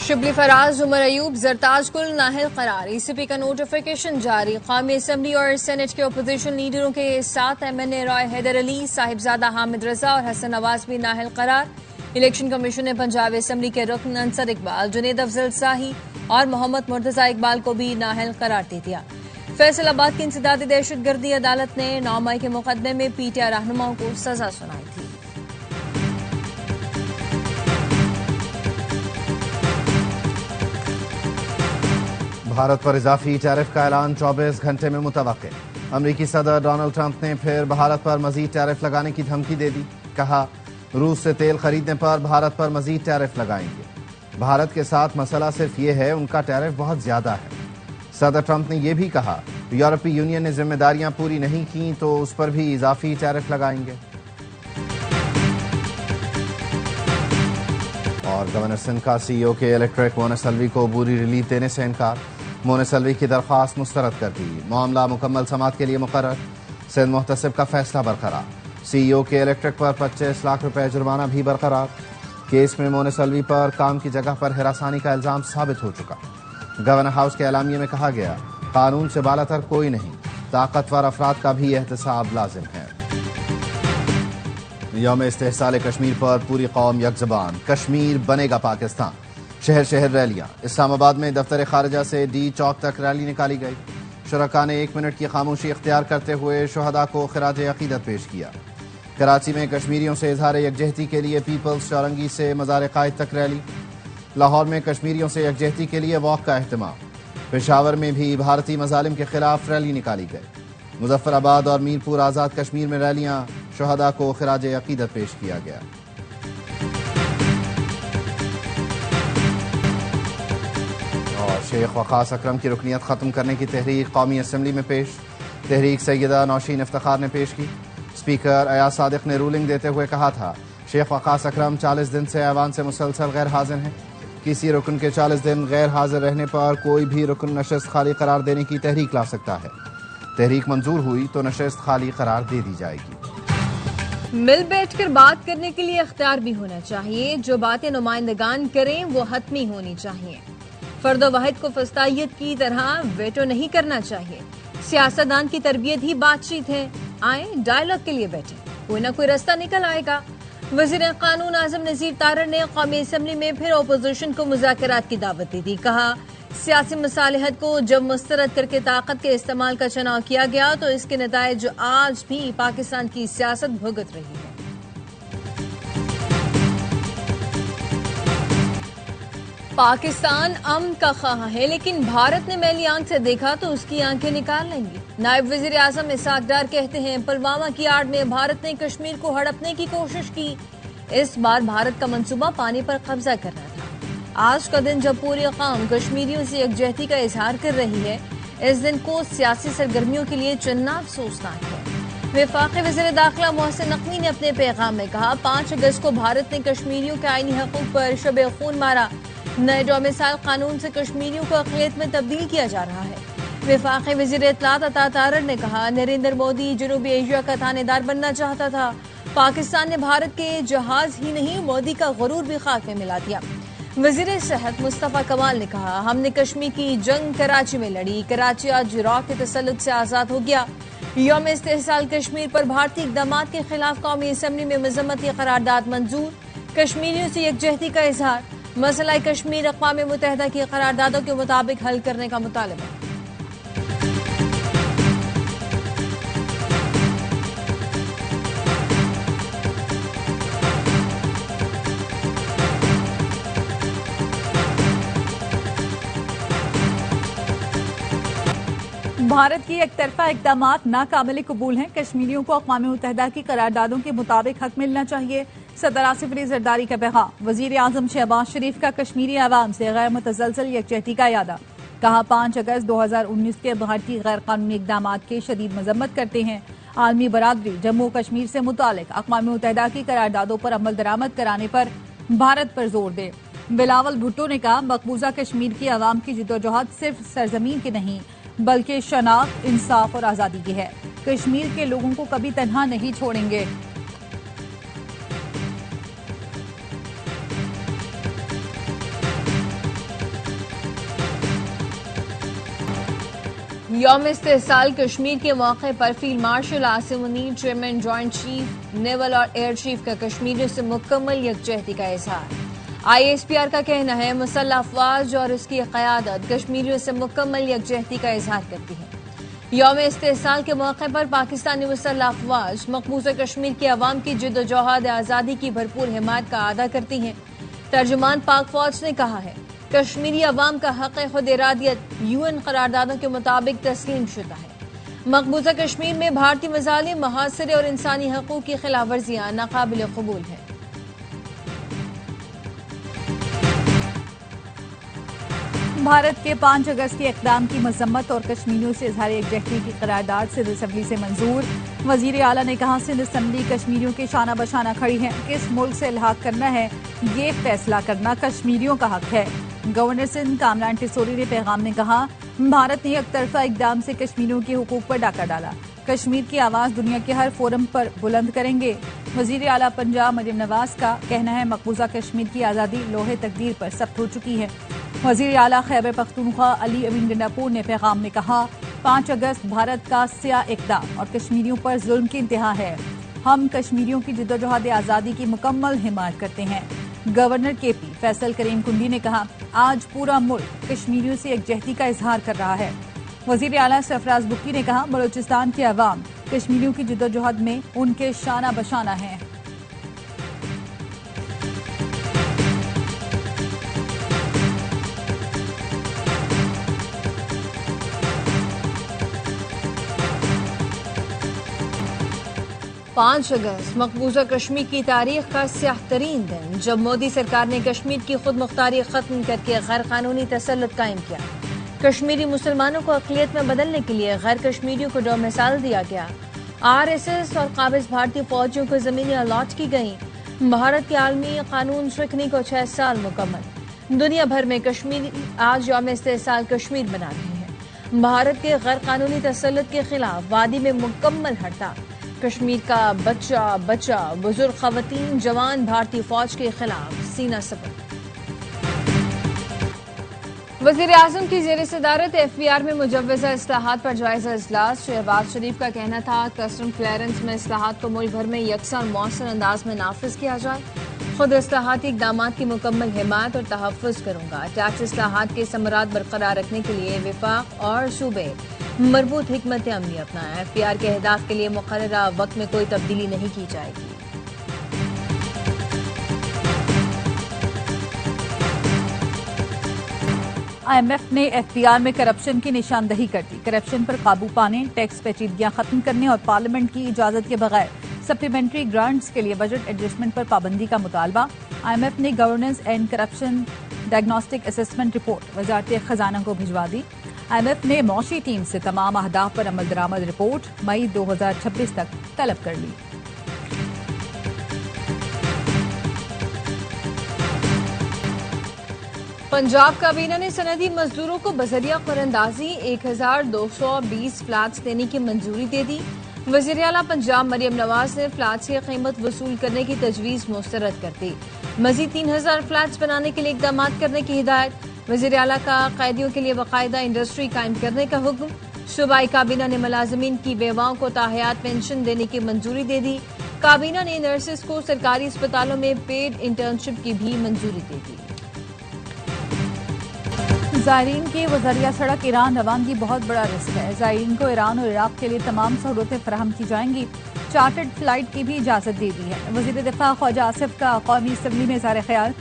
شبلی فراز عمر ایوب زرتاج گل نااہل قرار ای سی پی کا نوٹیفیکیشن جاری قومی اسمبلی اور سینیٹ کے اپوزیشن لیڈروں کے ساتھ ایم این اے رائے حیدر علی صاحبزادہ حامد رضا اور حسن نواز بھی نااہل قرار الیکشن کمیشن نے پنجاب اسمبلی کے رکن انصر اقبال جنید افضل شاہی اور محمد مرتضی اقبال کو بھی نااہل قرار دے دیا فیصل آباد کی انسدادی دہشت گردی عدالت نے 9 مئی کے مقدمے میں پی ٹی آئی رہنماؤں کو سزا سنائی تھی بھارت پر اضافی ٹیرف کا اعلان 24 گھنٹے میں متوقع امریکی صدر ڈونلڈ ٹرمپ نے پھر بھارت پر مزید ٹیرف لگانے کی دھمکی دے دی کہا روس سے تیل خریدنے پر بھارت پر مزید ٹیرف لگائیں گے بھارت کے ساتھ مسئلہ صرف یہ ہے ان کا ٹیرف بہت زیادہ ہے صدر ٹرمپ نے یہ بھی کہا یورپی یونین نے ذمہ داریاں پوری نہیں کیں تو اس پر بھی اضافی ٹیرف لگائیں گے اور گورنر سندھ کا سی ای او کے الیکٹرک مونس الوی کو عبوری ریلیف دینے سے انکار مونس الوی کی درخواست مسترد کر دی معاملہ مکمل سماعت کے لیے مقرر سندھ محتسب کا فیصلہ برقرار سی ای او کے الیکٹرک پر 25 لاکھ روپے جرمانہ بھی برقرار کیس میں مونس الوی پر کام کی جگہ پر ہراسانی کا الزام ثابت ہو چکا گورنر ہاؤس کے اعلامیے میں کہا گیا قانون سے بالاتر کوئی نہیں طاقتور افراد کا بھی احتساب لازم ہے یوم استحصال کشمیر پر پوری قوم یک زبان کشمیر بنے گا پاکستان شہر شہر ریلیاں اسلام آباد میں دفتر خارجہ سے ڈی چوک تک ریلی نکالی گئی شرکاء نے 1 منٹ کی خاموشی اختیار کرتے ہوئے شہداء کو خراج عقیدت پیش کیا کراچی میں کشمیریوں سے اظہار یکجہتی کے لیے پیپلز چورنگی سے مزار قائد تک ریلی لاہور میں کشمیریوں سے یکجہتی کے لیے واک کا اہتمام پشاور میں بھی بھارتی مظالم کے خلاف ریلی نکالی گئی مظفر آباد اور میرپور آزاد کشمیر میں ریلیاں شہداء کو خراج عقیدت پیش کیا گیا اور شیخ وقاص اکرم کی رکنیت ختم کرنے کی تحریک قومی اسمبلی میں پیش تحریک سیدہ نوشین افتخار نے پیش کی اسپیکر ایاز صادق نے رولنگ دیتے ہوئے کہا تھا شیخ وقاص اکرم 40 دن سے ایوان سے مسلسل غیر حاضر ہیں کسی رکن کے 40 دن غیر حاضر رہنے پر کوئی بھی رکن نشست خالی قرار دینے کی تحریک لا سکتا ہے تحریک منظور ہوئی تو نشست خالی قرار دے دی جائے گی مل بیٹھ کر بات کرنے کے لیے اختیار بھی ہونا چاہیے جو باتیں نمائندگان کریں وہ حتمی ہونی چاہیے فرد و واحد کو فسطائیت کی طرح ویٹو نہیں کرنا چاہیے سیاستدان کی تربیت ہی بات چیت ہے آئیں ڈائلاگ کے لیے بیٹھیں کوئی نہ کوئی راستہ نکل آئے گا وزیر قانون اعظم نذیر تارڑ نے قومی اسمبلی میں پھر اپوزیشن کو مذاکرات کی دعوت دی تھی کہا سیاسی مصالحت کو جب مسترد کر کے طاقت کے استعمال کا چناؤ کیا گیا تو اس کے نتائج آج بھی پاکستان کی سیاست بھگت رہی ہے پاکستان امن کا خواہاں ہے لیکن بھارت نے میلی آنکھ سے دیکھا تو اس کی آنکھیں نکال لیں گی نائب وزیر اعظم اسحاق ڈار کہتے ہیں پلوامہ کی آڑ میں بھارت نے کشمیر کو ہڑپنے کی کوشش کی اس بار بھارت کا منصوبہ پانی پر قبضہ کرنا تھا آج کا دن جب پوری قوم کشمیریوں سے یکجہتی کا اظہار کر رہی ہے اس دن کو سیاسی سرگرمیوں کے لیے چننا افسوسناک ہے وفاقی وزیر داخلہ محسن نقوی نے اپنے پیغام میں کہا 5 اگست کو بھارت نے کشمیریوں کے آئینی حقوق پر شب خون مارا نئے ڈومیسائل قانون سے کشمیریوں کو اقلیت میں تبدیل کیا جا رہا ہے وفاقی وزیر اطلاعات عطا تارڑ نے کہا نریندر مودی جنوبی ایشیا کا تھانے دار بننا چاہتا تھا پاکستان نے بھارت کے جہاز ہی نہیں مودی کا غرور بھی خاک میں ملا دیا وزیر صحت مصطفیٰ کمال نے کہا ہم نے کشمیر کی جنگ کراچی میں لڑی کراچی آج را کے تسلط سے آزاد ہو گیا یوم استحصال کشمیر پر بھارتی اقدامات کے خلاف قومی اسمبلی میں مذمتی قرارداد منظور کشمیریوں سے یکجہتی کا اظہار مسئلہ کشمیر اقوام متحدہ کی قراردادوں کے مطابق حل کرنے کا مطالبہ بھارت کی ایک طرفہ اقدامات ناقابل قبول ہیں کشمیریوں کو اقوام متحدہ کی قراردادوں کے مطابق حق ملنا چاہیے صدر آصف علی زرداری کا پیغام وزیر اعظم شہباز شریف کا کشمیری عوام سے غیر متزلزل یکجہتی کا اعادہ کہا 5 اگست 2019 کے بھارتی غیر قانونی اقدامات کی شدید مذمت کرتے ہیں عالمی برادری جموں کشمیر سے متعلق اقوام متحدہ کی قراردادوں پر عمل درآمد کرانے پر بھارت پر زور دے بلاول بھٹو نے کہا مقبوضہ کشمیر کی عوام کی جدوجہد صرف سرزمین کی نہیں بلکہ شناخت انصاف اور آزادی کی ہے کشمیر کے لوگوں کو کبھی تنہا نہیں چھوڑیں گے یوم استحصال کشمیر کے موقع پر field marshal Asim Munir chairman joint chief naval اور ایئر چیف کا کشمیریوں سے مکمل یکجہتی کا اظہار۔ ISPR کا کہنا ہے مسلح افواج اور اس کی قیادت کشمیریوں سے مکمل یکجہتی کا اظہار کرتی ہے۔ یوم استحصال کے موقع پر پاکستانی مسلح افواج مقبوضہ کشمیر کی عوام کی جد و جہاد آزادی کی بھرپور حمایت کا اعادہ کرتی ہیں۔ ترجمان پاک فوج نے کہا ہے کشمیری عوام کا حق خود ارادیت UN قراردادوں کے مطابق تسلیم شدہ ہے۔ مقبوضہ کشمیر میں بھارتی مظالم، محاصرے اور انسانی حقوق کی خلاف ورزیاں ناقابل قبول ہیں۔ بھارت کے 5 اگست کے اقدام کی مذمت اور کشمیریوں سے اظہار یکجہتی کی قرارداد سندھ اسمبلی سے منظور۔ وزیر اعلیٰ نے کہا سندھ اسمبلی کشمیریوں کے شانہ بشانہ کھڑی ہے، کس ملک سے الحاق کرنا ہے یہ فیصلہ کرنا کشمیریوں کا حق ہے۔ گورنر سندھ کامران ٹیسوری نے پیغام میں کہا بھارت نے یک طرفہ اقدام سے کشمیریوں کے حقوق پر ڈاکہ ڈالا، کشمیر کی آواز دنیا کے ہر فورم پر بلند کریں گے۔ وزیر اعلیٰ پنجاب مریم نواز کا کہنا ہے مقبوضہ کشمیر کی آزادی لوح تقدیر پر ثبت ہو چکی ہے۔ وزیر اعلیٰ خیبر پختونخوا علی امین گنڈاپور نے پیغام میں کہا 5 اگست بھارت کا سیاہ اقدام اور کشمیریوں پر ظلم کی انتہا ہے، ہم کشمیریوں کی جدوجہد آزادی کی مکمل حمایت کرتے ہیں۔ گورنر KP فیصل کریم کنڈی نے کہا آج پورا ملک کشمیریوں سے یکجہتی کا اظہار کر رہا ہے۔ وزیر اعلیٰ سرفراز بکی نے کہا بلوچستان کے عوام کشمیریوں کی جدوجہد میں ان کے شانہ بشانہ ہیں۔ پانچ اگست مقبوضہ کشمیر کی تاریخ کا سیاہ ترین دن، جب مودی سرکار نے کشمیر کی خود مختاری ختم کر کے غیر قانونی تسلط قائم کیا۔ کشمیری مسلمانوں کو اقلیت میں بدلنے کے لیے غیر کشمیریوں کو ڈومیسائل دیا گیا۔ RSS اور قابض بھارتی فوجیوں کو زمینیں الاٹ کی گئیں۔ بھارت کے عالمی قانون سیکھنے کو 6 سال مکمل۔ دنیا بھر میں کشمیری آج یوم استحصال کشمیر منا رہے ہیں۔ بھارت کے غیر قانونی تسلط کے خلاف وادی میں مکمل ہڑتال۔ کشمیر کا بچہ بزرگ خواتین جوان بھارتی فوج کے خلاف سینہ سپر۔ وزیر اعظم کی زیر صدارت FBR میں مجوزہ اصلاحات پر جائزہ اجلاس۔ شہباز شریف کا کہنا تھا کسٹم کلیئرنس میں اصلاحات کو ملک بھر میں یکساں مؤثر انداز میں نافذ کیا جائے۔ خود اصلاحاتی اقدامات کی مکمل حمایت اور تحفظ کروں گا۔ ٹیکس اصلاحات کے ثمرات برقرار رکھنے کے لیے وفاق اور صوبے مربوط حکمت عملی اپنائیں۔ FBR کے اہداف کے لیے مقررہ وقت میں کوئی تبدیلی نہیں کی جائے گی۔ IMF نے FBR میں کرپشن کی نشاندہی کر دی۔ کرپشن پر قابو پانے، ٹیکس پیچیدگیاں ختم کرنے اور پارلیمنٹ کی اجازت کے بغیر سپلیمنٹری گرانٹس کے لیے بجٹ ایڈجسٹمنٹ پر پابندی کا مطالبہ۔ IMF نے governance and corruption diagnostic assessment report وزارت خزانہ کو بھجوا دی۔ IMF نے معاشی ٹیم سے تمام اہداف پر عمل درآمد رپورٹ مئی 2026 تک طلب کر لی۔ پنجاب کابینہ نے صنعتی مزدوروں کو بذریعہ قراردازی 1220 فلیٹس دینے کی منظوری دے دی۔ وزیر اعلیٰ پنجاب مریم نواز نے فلیٹس کی قیمت وصول کرنے کی تجویز مسترد کر دی۔ مزید 3000 فلیٹس بنانے کے لیے اقدامات کرنے کی ہدایت۔ وزیر اعلیٰ کا قیدیوں کے لیے باقاعدہ انڈسٹری قائم کرنے کا حکم۔ صوبائی کابینہ نے ملازمین کی بیواؤں کو تاحیات پینشن دینے کی منظوری دے دی۔ کابینہ نے نرسز کو سرکاری اسپتالوں میں پیڈ انٹرنشپ کی بھی منظوری دے دی۔ زائرین کی وزریہ سڑک ایران روانگی بہت بڑا رسک ہے۔ زائرین کو ایران اور عراق کے لیے تمام سہولتیں فراہم کی جائیں گی۔ چارٹرڈ فلائٹ کی بھی اجازت دے دی ہے۔ وزیر دفاع خواجہ آصف کا قومی اسمبلی میں اظہار خیال،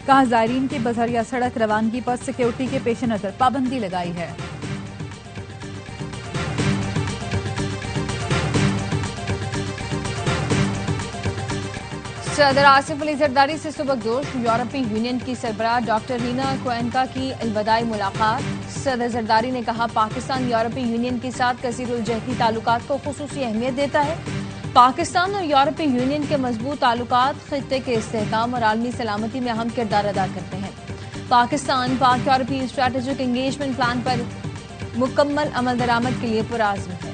کہا زائرین کی بحریہ سڑک روانگی پر سیکیورٹی کے پیش نظر پابندی لگائی ہے۔ صدر آصف علی زرداری سے سبکدوش یورپی یونین کی سربراہ ڈاکٹر رینا کوئنکا کی الوداعی ملاقات۔ صدر زرداری نے کہا پاکستان یورپی یونین کے ساتھ کثیر الجہتی تعلقات کو خصوصی اہمیت دیتا ہے۔ پاکستان اور یورپی یونین کے مضبوط تعلقات خطے کے استحکام اور عالمی سلامتی میں اہم کردار ادا کرتے ہیں۔ پاکستان پاک یورپی اسٹریٹجک انگیجمنٹ پلان پر مکمل عمل درآمد کے لیے پرعزم ہے۔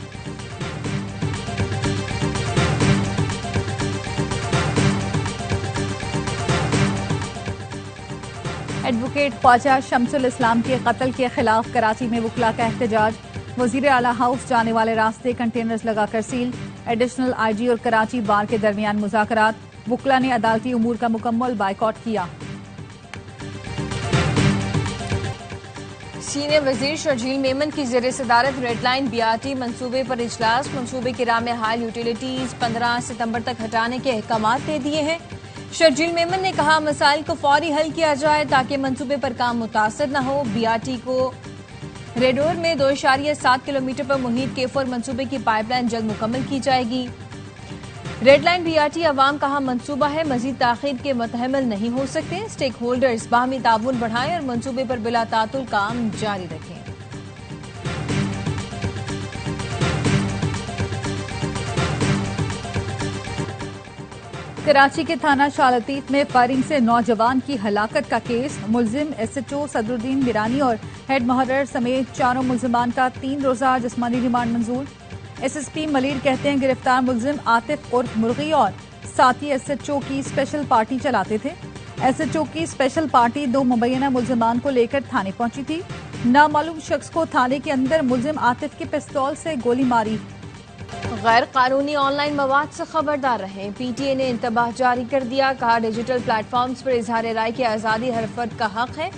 ایڈوکیٹ خواجہ شمس الاسلام کے قتل کے خلاف کراچی میں وکلاء کا احتجاج۔ وزیر اعلیٰ ہاؤس جانے والے راستے کنٹینرز لگا کر سیل. ایڈیشنل آئی جی اور کراچی بار کے درمیان مذاکرات. وکلا نے عدالتی امور کا مکمل بائیکاٹ کیا. سینئر وزیر شرجیل میمن کی زیر صدارت ریڈ لائن BRT منصوبے پر اجلاس. منصوبے کی راہ میں حال یوٹیلیٹیز 15 ستمبر تک ہٹانے کے احکامات دے دیے ہیں. شرجیل میمن نے کہا مسائل کو فوری حل کیا جائے تاکہ منصوبے پر کام متاثر نہ ہو. BRT کو ریڈور میں 2.7 کلومیٹر پر محیط K4 منصوبے کی پائپ لائن جلد مکمل کی جائے گی. ریڈ لائن BRT عوام کا اہم منصوبہ ہے. مزید تاخیر کے متحمل نہیں ہو سکتے. اسٹیک ہولڈرز باہمی تعاون بڑھائیں اور منصوبے پر بلا تعطل کام جاری رکھیں. کراچی کے تھانہ شاہ لطیف میں فائرنگ سے نوجوان کی ہلاکت کا کیس. ملزم SHO صدر الدین بیرانی اور ہیڈ محرر سمیت 4 ملزمان کا 3 روزہ جسمانی ریمانڈ منظور. SSP ملیر کہتے ہیں گرفتار ملزم عاطف عرف مرغی اور ساتھی SHO کی اسپیشل پارٹی چلاتے تھے. SHO کی اسپیشل پارٹی 2 مبینہ ملزمان کو لے کر تھانے پہنچی تھی. نامعلوم شخص کو تھانے کے اندر ملزم عاطف کے پستول سے گولی ماری. غیر قانونی آن لائن مواد سے خبردار رہیں. PTA نے انتباہ جاری کر دیا. کہا ڈیجیٹل پلیٹ فارمز پر اظہار رائے کی آزادی ہر فرد کا حق ہے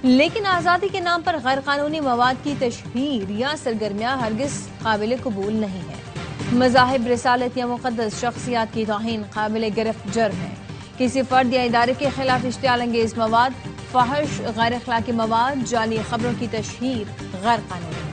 لیکن آزادی کے نام پر غیر قانونی مواد کی تشہیر یا سرگرمیاں ہرگز قابل قبول نہیں ہے. مذاہب، رسالت یا مقدس شخصیات کی توہین قابل گرفت جرم ہے. کسی فرد یا ادارے کے خلاف اشتعال انگیز مواد، فحش، غیر اخلاقی مواد، جعلی خبروں کی تشہیر غیر قانونی ہے.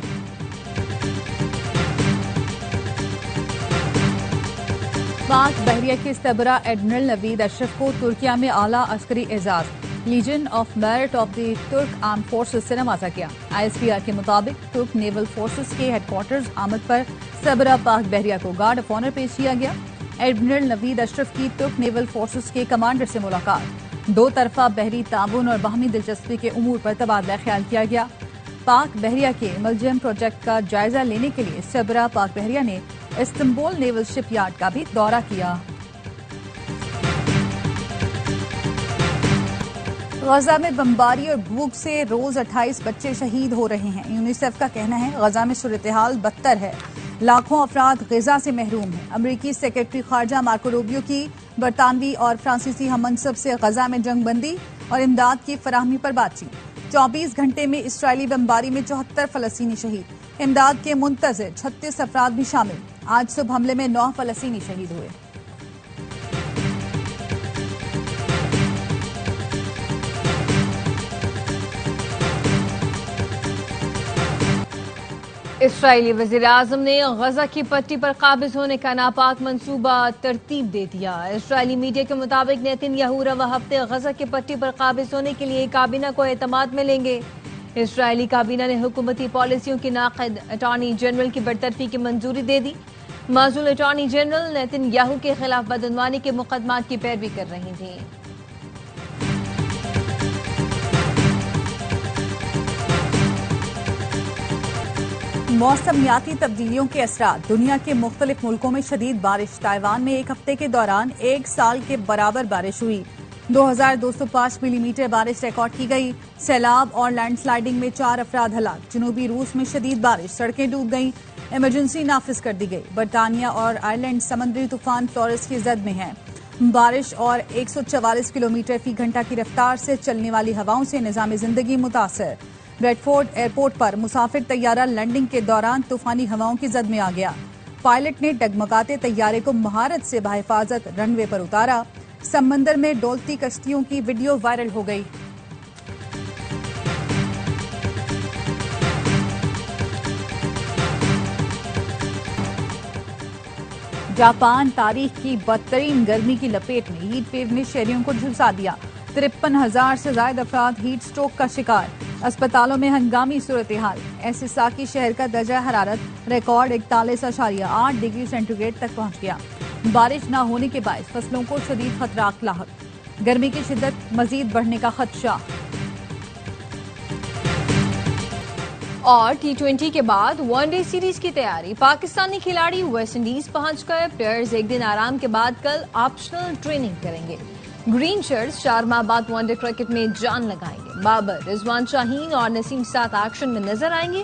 پاک بحریہ کے سربراہ ایڈمرل نوید اشرف کو ترکیہ میں اعلیٰ عسکری اعزاز legion of merit of the Turk arm forces سے نوازا گیا. ISPR کے مطابق ترک نیول فورسز کے ہیڈ کوارٹرز آمد پر سربراہ پاک بحریہ کو گارڈ آف آنر پیش کیا گیا. ایڈمرل نوید اشرف کی ترک نیول فورسز کے کمانڈر سے ملاقات. 2 طرفہ بحری تعاون اور باہمی دلچسپی کے امور پر تبادلہ خیال کیا گیا. پاک بحریہ کے ملجم پروجیکٹ کا جائزہ لینے کے لیے سربراہ پاک بحریہ نے استنبول نیول شپ یارڈ کا بھی دورہ کیا. غزہ میں بمباری اور بھوک سے روز 28 بچے شہید ہو رہے ہیں. یونیسیف کا کہنا ہے غزہ میں صورتحال بدتر ہے. لاکھوں افراد غذا سے محروم ہیں. امریکی سیکرٹری خارجہ مارکو روبیو کی برطانوی اور فرانسیسی ہم منصب سے غزہ میں جنگ بندی اور امداد کی فراہمی پر بات چیت. 24 گھنٹے میں اسرائیلی بمباری میں 74 فلسطینی شہید. امداد کے منتظر 36 افراد بھی شامل. آج صبح حملے میں 9 فلسطینی شہید ہوئے. اسرائیلی وزیر اعظم نے غزہ کی پٹی پر قابض ہونے کا ناپاک منصوبہ ترتیب دے دیا. اسرائیلی میڈیا کے مطابق نیتن یاہو رواں ہفتے غزہ کی پٹی پر قابض ہونے کے لیے کابینہ کو اعتماد میں لیں گے. اسرائیلی کابینہ نے حکومتی پالیسیوں کی ناقد اٹارنی جنرل کی برطرفی کی منظوری دے دی. معزول اٹارنی جنرل نیتن یاہو کے خلاف بدعنوانی کے مقدمات کی پیروی کر رہی تھیں. موسمیاتی تبدیلیوں کے اثرات. دنیا کے مختلف ملکوں میں شدید بارش. تائیوان میں ایک ہفتے کے دوران 1 سال کے برابر بارش ہوئی. 2205 ملی میٹر بارش ریکارڈ کی گئی. سیلاب اور لینڈ سلائیڈنگ میں 4 افراد ہلاک. جنوبی روس میں شدید بارش، سڑکیں ڈوب گئیں. ایمرجنسی نافذ کر دی گئی. برطانیہ اور آئرلینڈ سمندری طوفان فلورس کی زد میں ہیں. بارش اور 144 کلومیٹر فی گھنٹہ کی رفتار سے چلنے والی ہواؤں سے نظام زندگی متاثر. بریڈفورڈ ایئرپورٹ پر مسافر طیارہ لینڈنگ کے دوران طوفانی ہواؤں کی زد میں آ گیا. پائلٹ نے ڈگمگاتے طیارے کو مہارت سے بحفاظت رن وے پر اتارا. سمندر میں ڈولتی کشتیوں کی ویڈیو وائرل ہو گئی. جاپان تاریخ کی بدترین گرمی کی لپیٹ میں. ہیٹ ویو نے شہریوں کو جھلسا دیا. 53,000 سے زائد افراد ہیٹ سٹروک کا شکار. اسپتالوں میں ہنگامی صورتحال. ایسیساکی شہر کا درجہ حرارت ریکارڈ 41.8 ڈگری سینٹی گریڈ تک پہنچ گیا. بارش نہ ہونے کے باعث فصلوں کو شدید خطرات لاحق. گرمی کی شدت مزید بڑھنے کا خدشہ. اور T20 کے بعد ون ڈے سیریز کی تیاری. پاکستانی کھلاڑی ویسٹ انڈیز پہنچ کر پلیئرز ایک دن آرام کے بعد کل آپشنل ٹریننگ کریں گے. گرین شرٹس 4 ماہ بعد ون ڈے کرکٹ میں جان لگائیں گے. بابر، رضوان شاہین اور نسیم ساتھ ایکشن میں نظر آئیں گے.